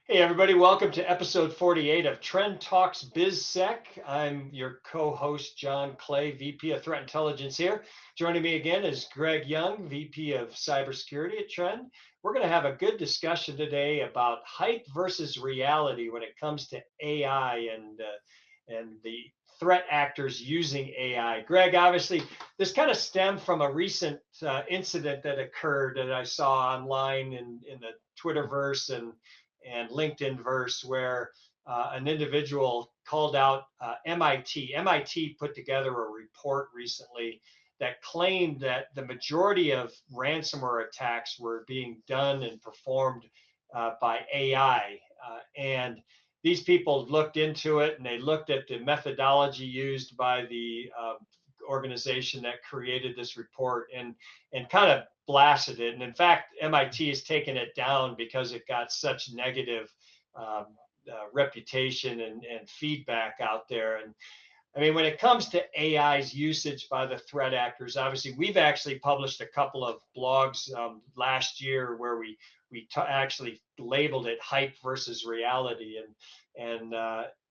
Hey, everybody, welcome to episode 48 of Trend Talks BizSec. I'm your co host, Jon Clay, VP of Threat Intelligence here. Joining me again is Greg Young, VP of Cybersecurity at Trend. We're going to have a good discussion today about hype versus reality when it comes to AI and the threat actors using AI. Greg, obviously, this kind of stemmed from a recent incident that occurred that I saw online in the Twitterverse and LinkedIn verse where an individual called out MIT. MIT put together a report recently that claimed that the majority of ransomware attacks were being done and performed by AI. And these people looked into it and they looked at the methodology used by the organization that created this report and kind of blasted it. And in fact, MIT has taken it down because it got such negative um, reputation and feedback out there. And I mean, when it comes to AI's usage by the threat actors, obviously we've actually published a couple of blogs last year where we actually labeled it hype versus reality, and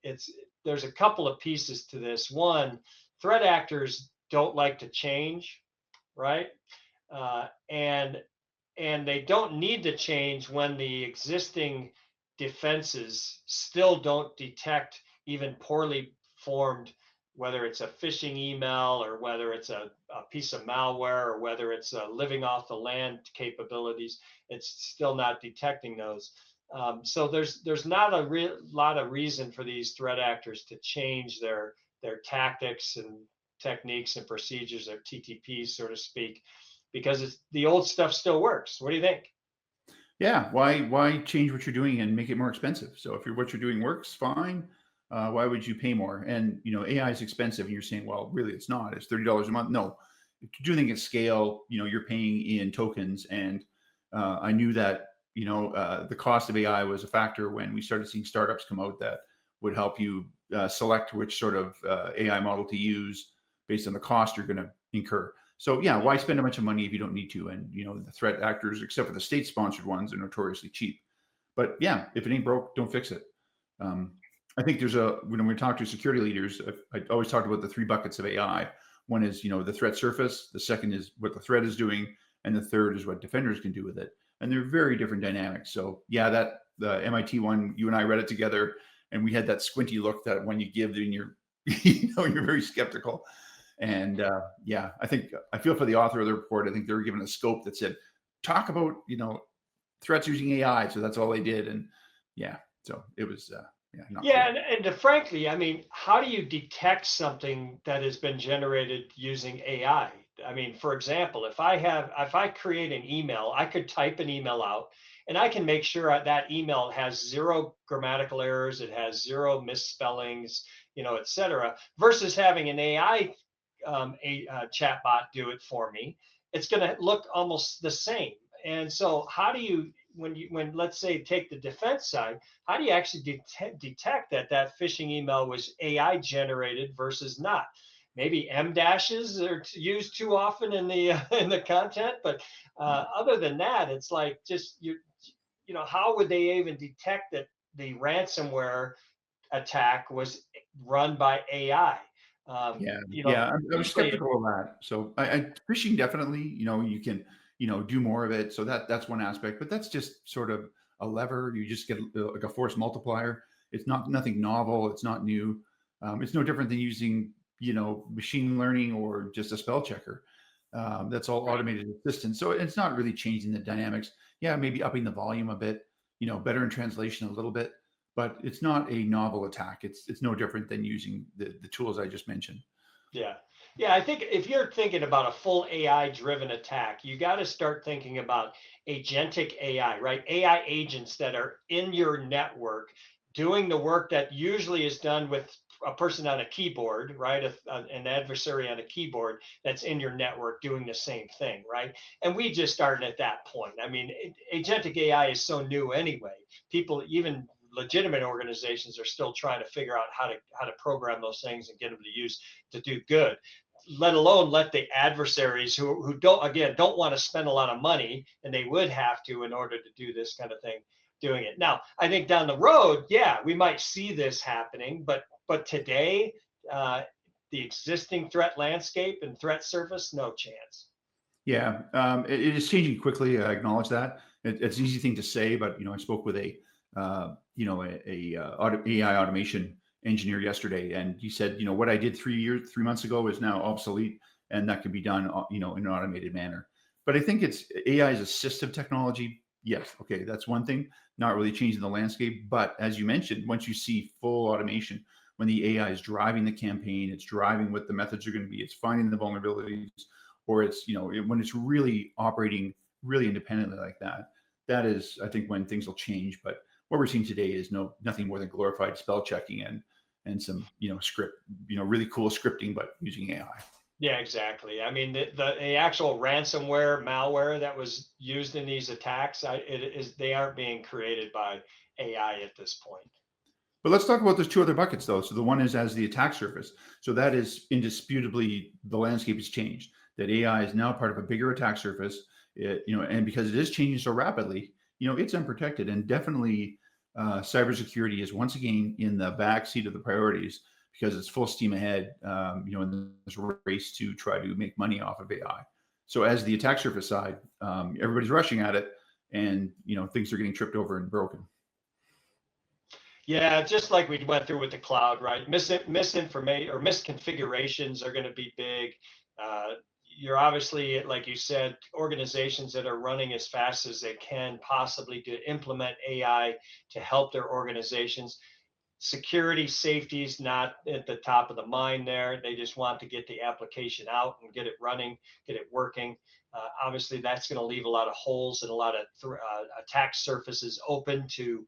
it's there's a couple of pieces to this. One, threat actors don't like to change, right? And they don't need to change when the existing defenses still don't detect even poorly formed, whether it's a phishing email or whether it's a piece of malware or whether it's living off the land capabilities. It's still not detecting those. So there's not a lot of reason for these threat actors to change their tactics and techniques and procedures, their TTPs, so to speak, because the old stuff still works. What do you think? Yeah, why change what you're doing and make it more expensive? So if what you're doing works fine, why would you pay more? And AI is expensive, and you're saying, well, really, it's not. It's $30 a month. No, if you do think at scale, you're paying in tokens. And I knew that the cost of AI was a factor when we started seeing startups come out that would help you select which sort of AI model to use based on the cost you're going to incur. So yeah, why spend a bunch of money if you don't need to? And the threat actors, except for the state-sponsored ones, are notoriously cheap. But yeah, if it ain't broke, don't fix it. Um, I think there's when we talk to security leaders, I always talk about the three buckets of AI. One is the threat surface. The second is what the threat is doing, and the third is what defenders can do with it. And they're very different dynamics. So yeah, that the MIT one, you and I read it together, and we had that squinty look that when you give, then you're you're very skeptical. And yeah, I feel for the author of the report. I think they were given a scope that said, talk about threats using AI. So that's all they did. And yeah, so it was yeah, not Yeah, cool. and frankly, I mean, how do you detect something that has been generated using AI? I mean, for example, if I create an email, I could type an email out and I can make sure that email has zero grammatical errors, it has zero misspellings, et cetera, versus having an AI chatbot do it for me. It's going to look almost the same. And so, how do you, when let's say take the defense side, how do you actually detect that phishing email was AI generated versus not? Maybe M dashes are used too often in the in the content, but other than that, it's like just how would they even detect that the ransomware attack was run by AI? Yeah, yeah, I was Usually, skeptical of that. So phishing definitely, you can, do more of it. So that's one aspect, but that's just sort of a lever. You just get like a force multiplier. It's not nothing novel. It's not new. It's no different than using, machine learning or just a spell checker. That's all right? automated assistance. So it's not really changing the dynamics. Yeah, maybe upping the volume a bit, better in translation a little bit, but it's not a novel attack. It's no different than using the tools I just mentioned. Yeah. Yeah, I think if you're thinking about a full AI driven attack, you got to start thinking about agentic AI, right? AI agents that are in your network doing the work that usually is done with a person on a keyboard, right? An adversary on a keyboard that's in your network doing the same thing, right? And we just started at that point. I mean, agentic AI is so new anyway. People, even legitimate organizations, are still trying to figure out how to program those things and get them to use to do good. let alone let the adversaries who don't want to spend a lot of money, and they would have to in order to do this kind of thing, doing it. Now, I think down the road, yeah, we might see this happening, but today, the existing threat landscape and threat surface, no chance. Yeah, it is changing quickly. I acknowledge that. It's an easy thing to say, but I spoke with a AI automation engineer yesterday, and he said, what I did 3 months ago is now obsolete, and that can be done, in an automated manner. But I think it's AI is assistive technology. Yes, okay, that's one thing. Not really changing the landscape, but as you mentioned, once you see full automation, when the AI is driving the campaign, it's driving what the methods are going to be, it's finding the vulnerabilities, or it's when it's really operating really independently like that, that is, I think, when things will change. But what we're seeing today is nothing more than glorified spell checking and some script, really cool scripting, but using AI. Yeah, exactly. I mean, the actual ransomware malware that was used in these attacks, they aren't being created by AI at this point. But let's talk about those two other buckets, though. So the one is as the attack surface. So that is indisputably the landscape has changed. That AI is now part of a bigger attack surface. And because it is changing so rapidly, it's unprotected, and definitely cybersecurity is once again in the backseat of the priorities because it's full steam ahead. In this race to try to make money off of AI. So as the attack surface side, everybody's rushing at it, and things are getting tripped over and broken. Yeah, just like we went through with the cloud, right? Misinformation or misconfigurations are going to be big. You're obviously, like you said, organizations that are running as fast as they can possibly to implement AI to help their organizations. Security safety is not at the top of the mind there. They just want to get the application out and get it running, get it working. Obviously, that's going to leave a lot of holes and a lot of attack surfaces open to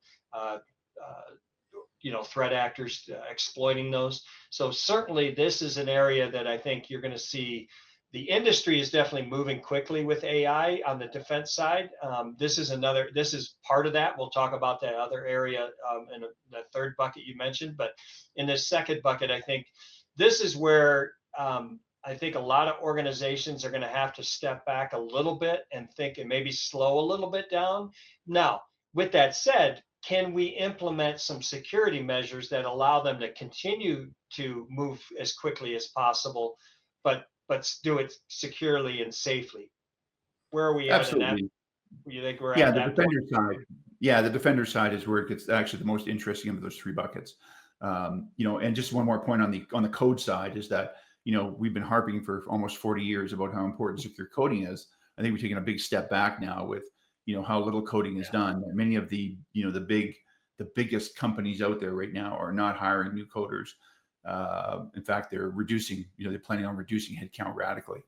threat actors exploiting those. So certainly this is an area that I think you're going to see. The industry is definitely moving quickly with AI on the defense side. This is part of that. We'll talk about that other area in the third bucket you mentioned. But in this second bucket, I think this is where I think a lot of organizations are going to have to step back a little bit and think and maybe slow a little bit down. Now, with that said, can we implement some security measures that allow them to continue to move as quickly as possible, but do it securely and safely? And where are we at in that? Absolutely. You think we're Yeah, at the that point? defender side. Yeah, the defender side is where it gets actually the most interesting of those three buckets. And just one more point on the code side is that we've been harping for almost 40 years about how important secure coding is. I think we're taking a big step back now with how little coding is done. Many of the the biggest companies out there right now are not hiring new coders. In fact, they're reducing. They're planning on reducing headcount radically.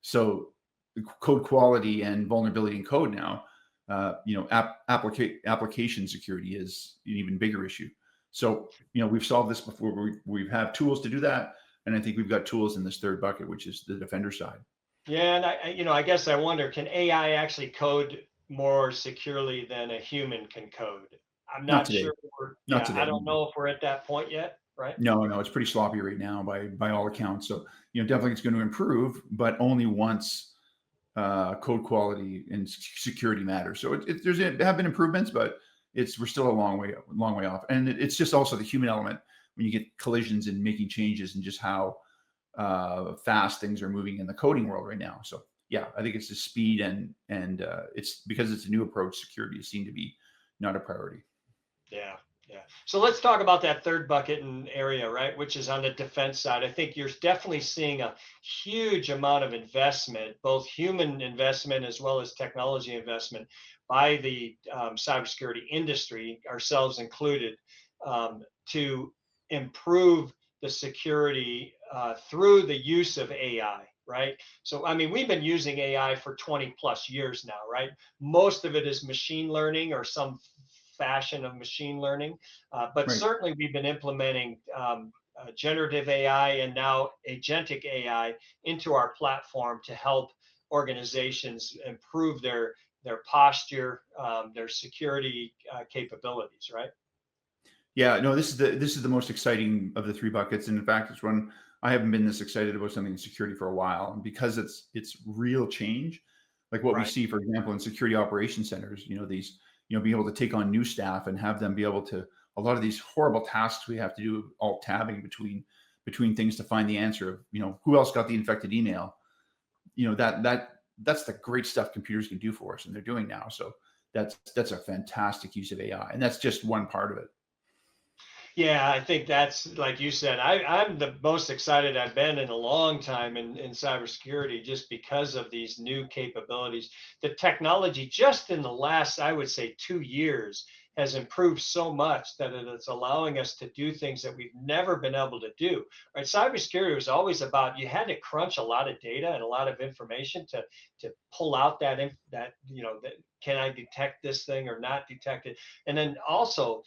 So the code quality and vulnerability in code now, application security is an even bigger issue. So we've solved this before. We have tools to do that, and I think we've got tools in this third bucket, which is the defender side. Yeah, and I guess I wonder, can AI actually code more securely than a human can code? I'm Not not today. sure. Not Yeah, I today. don't know if we're at that point yet, right? No, it's pretty sloppy right now by all accounts. So definitely it's going to improve, but only once code quality and security matters. So there have been improvements, but we're still a long way off. And it's just also the human element when you get collisions and making changes and just how fast things are moving in the coding world right now. So yeah, I think it's the speed and it's because it's a new approach. Security is seen to be not a priority. Yeah, yeah. So let's talk about that third bucket and area, right? Which is on the defense side. I think you're definitely seeing a huge amount of investment, both human investment as well as technology investment by the cybersecurity industry, ourselves included, to improve the security through the use of AI. Right. So, I mean, we've been using AI for 20 plus years now, right? Most of it is machine learning or some fashion of machine learning. But Right. certainly we've been implementing generative AI and now agentic AI into our platform to help organizations improve their posture, their security capabilities, right? Yeah, no, this is the most exciting of the three buckets. And in fact, it's one I haven't been this excited about something in security for a while, and because it's real change, like what we Right. see, for example, in security operations centers. These, being able to take on new staff and have them be able to, a lot of these horrible tasks we have to do, alt tabbing between things to find the answer of, who else got the infected email. That's the great stuff computers can do for us, and they're doing now. So that's a fantastic use of AI, and that's just one part of it. Yeah, I think that's like you said. I'm the most excited I've been in a long time in cybersecurity, just because of these new capabilities. The technology just in the last, I would say, 2 years has improved so much that it's allowing us to do things that we've never been able to do. Right? Cybersecurity was always about, you had to crunch a lot of data and a lot of information to pull out that that can I detect this thing or not detect it, and then also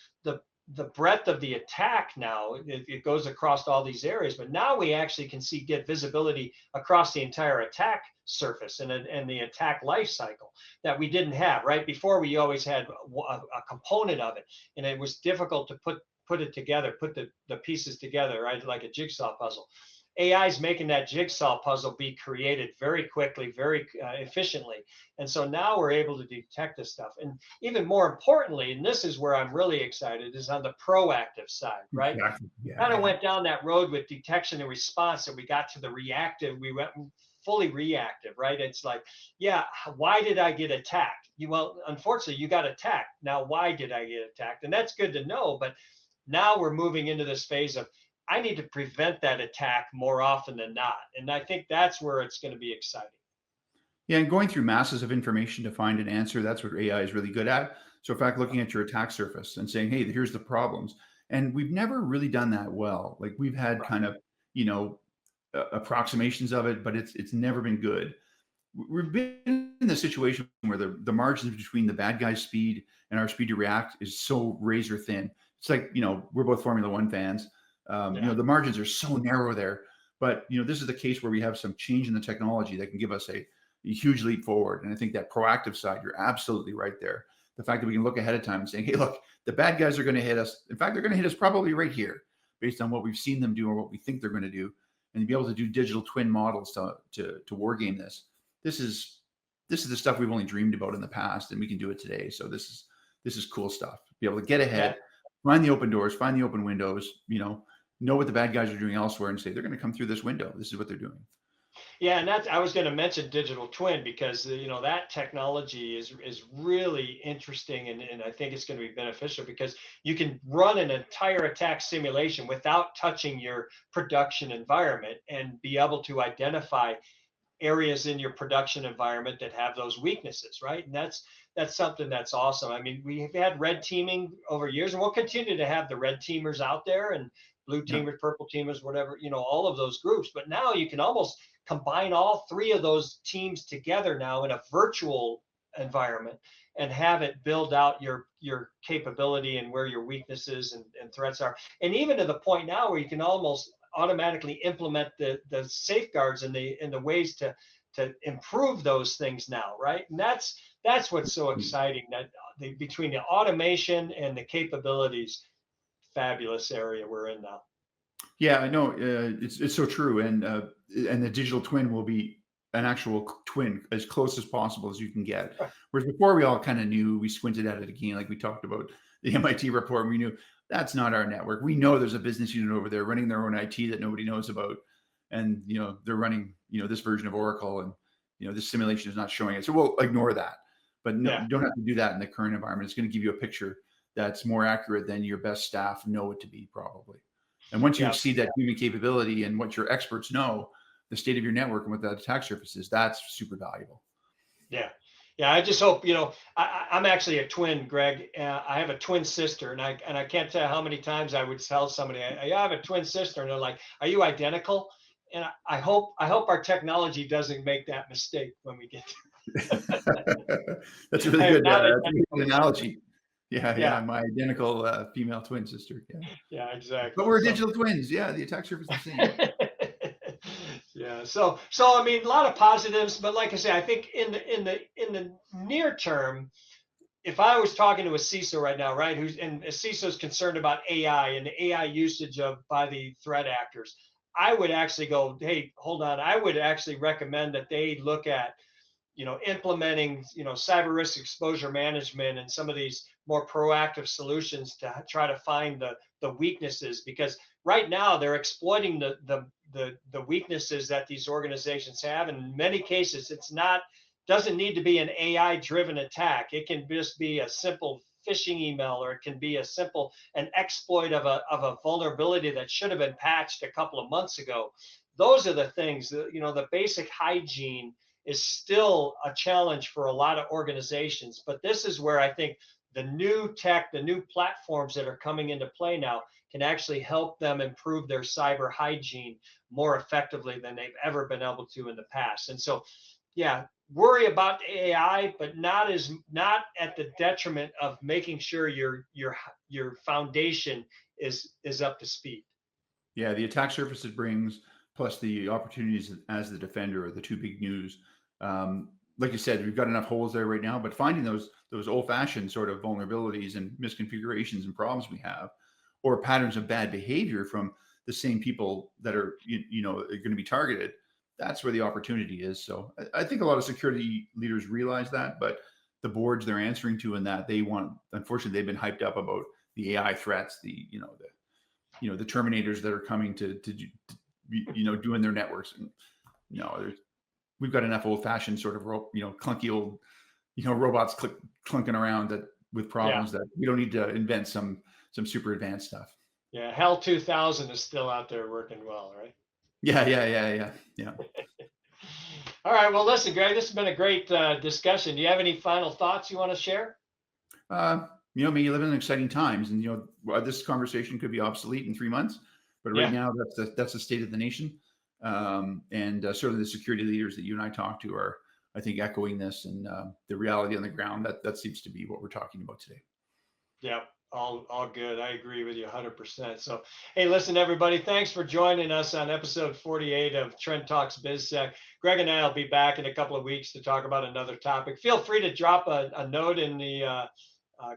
the breadth of the attack now, it goes across all these areas, but now we actually can get visibility across the entire attack surface and the attack life cycle that we didn't have. Right before, we always had a component of it, and it was difficult to put it together, put the pieces together, right, like a jigsaw puzzle. AI is making that jigsaw puzzle be created very quickly, very efficiently. And so now we're able to detect this stuff. And even more importantly, and this is where I'm really excited, is on the proactive side, right? Exactly. Yeah, Kind of yeah. went down that road with detection and response, and we got to the reactive. We went fully reactive, right? It's like, yeah, why did I get attacked? Well, unfortunately, you got attacked. Now, why did I get attacked? And that's good to know. But now we're moving into this phase of, I need to prevent that attack more often than not. And I think that's where it's going to be exciting. Yeah, and going through masses of information to find an answer, that's what AI is really good at. So, in fact, looking at your attack surface and saying, hey, here's the problems. And we've never really done that well. Like, we've had Right. kind of, approximations of it, but it's never been good. We've been in the situation where the margins between the bad guy's speed and our speed to react is so razor thin. It's like, we're both Formula One fans. Yeah. The margins are so narrow there. But, this is the case where we have some change in the technology that can give us a huge leap forward. And I think that proactive side, you're absolutely right there. The fact that we can look ahead of time and saying, hey, look, the bad guys are going to hit us. In fact, they're going to hit us probably right here based on what we've seen them do or what we think they're going to do. And to be able to do digital twin models to war game this. This is the stuff we've only dreamed about in the past, and we can do it today. So this is cool stuff. Be able to get Yeah. ahead, find the open doors, find the open windows, know what the bad guys are doing elsewhere and say, they're going to come through this window. This is what they're doing. Yeah, and that's, I was going to mention digital twin because that technology is really interesting, and I think it's going to be beneficial because you can run an entire attack simulation without touching your production environment and be able to identify areas in your production environment that have those weaknesses, right? And that's something that's awesome. I mean, we've had red teaming over years, and we'll continue to have the red teamers out there and blue Yeah. teamers, purple teamers, whatever, all of those groups. But now you can almost combine all three of those teams together now in a virtual environment and have it build out your capability and where your weaknesses and threats are. And even to the point now where you can almost automatically implement the safeguards and the ways to improve those things now, right? And that's what's so exciting, that between the automation and the capabilities, fabulous area we're in now. Yeah, I know. It's so true, and the digital twin will be an actual twin as close as possible as you can get. Whereas before, we all kind of knew, we squinted at it again, like we talked about the MIT report. And we knew that's not our network. We know there's a business unit over there running their own IT that nobody knows about, and they're running this version of Oracle, and this simulation is not showing it. So we'll ignore that. But no, Yeah. you don't have to do that in the current environment. It's going to give you a picture that's more accurate than your best staff know it to be, probably. And once you Yeah. exceed that human capability and what your experts know, the state of your network and what that attack surface is, that's super valuable. Yeah. Yeah, I just hope, I'm actually a twin, Greg. I have a twin sister, and I can't tell how many times I would tell somebody, I have a twin sister, and they're like, "Are you identical?" And I hope our technology doesn't make that mistake when we get That's a really I am good, not that's a really identical. good analogy. Yeah, Yeah, yeah, my identical female twin sister. Yeah, yeah, but exactly. we're So digital twins. Yeah, the attack surface is the same. yeah, so I mean, a lot of positives, but like I say, I think in the near term, if I was talking to a CISO right now, right, and a CISO is concerned about AI and the AI usage by the threat actors, I would actually go, hey, hold on. I would actually recommend that they look at, implementing, cyber risk exposure management and some of these more proactive solutions to try to find the weaknesses, because right now they're exploiting the weaknesses that these organizations have. And in many cases, it's not, doesn't need to be an AI driven attack. It can just be a simple phishing email, or it can be an exploit of a vulnerability that should have been patched a couple of months ago. Those are the things that, the basic hygiene is still a challenge for a lot of organizations. But this is where I think the new tech, the new platforms that are coming into play now can actually help them improve their cyber hygiene more effectively than they've ever been able to in the past. And so, yeah, worry about AI, but not at the detriment of making sure your foundation is up to speed. Yeah, the attack surface it brings, plus the opportunities as the defender, are the two big news. Like you said, we've got enough holes there right now, but finding those old-fashioned sort of vulnerabilities and misconfigurations and problems we have, or patterns of bad behavior from the same people that are going to be targeted, that's where the opportunity is. So I think a lot of security leaders realize that, but the boards they're answering to in that, they want, unfortunately, they've been hyped up about the AI threats, the terminators that are coming to doing their networks. And we've got enough old-fashioned sort of clunky old robots clunking around that with problems that we don't need to invent some super advanced stuff. Yeah, HAL 2000 is still out there working well, right? Yeah. All right. Well, listen, Greg, this has been a great discussion. Do you have any final thoughts you want to share? Maybe live in exciting times, and this conversation could be obsolete in 3 months, but right now that's the state of the nation, and certainly the security leaders that you and I talk to are, I think, echoing this, and the reality on the ground that seems to be what we're talking about today. Yeah. All good. I agree with you 100%. So, hey, listen, everybody, thanks for joining us on episode 48 of Trend Talks BizSec. Greg and I will be back in a couple of weeks to talk about another topic. Feel free to drop a note in the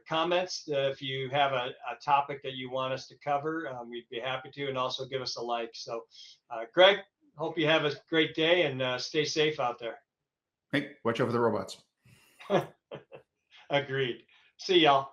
comments if you have a topic that you want us to cover. We'd be happy to, and also give us a like. So, Greg, hope you have a great day, and stay safe out there. Hey, watch out for the robots. Agreed. See y'all.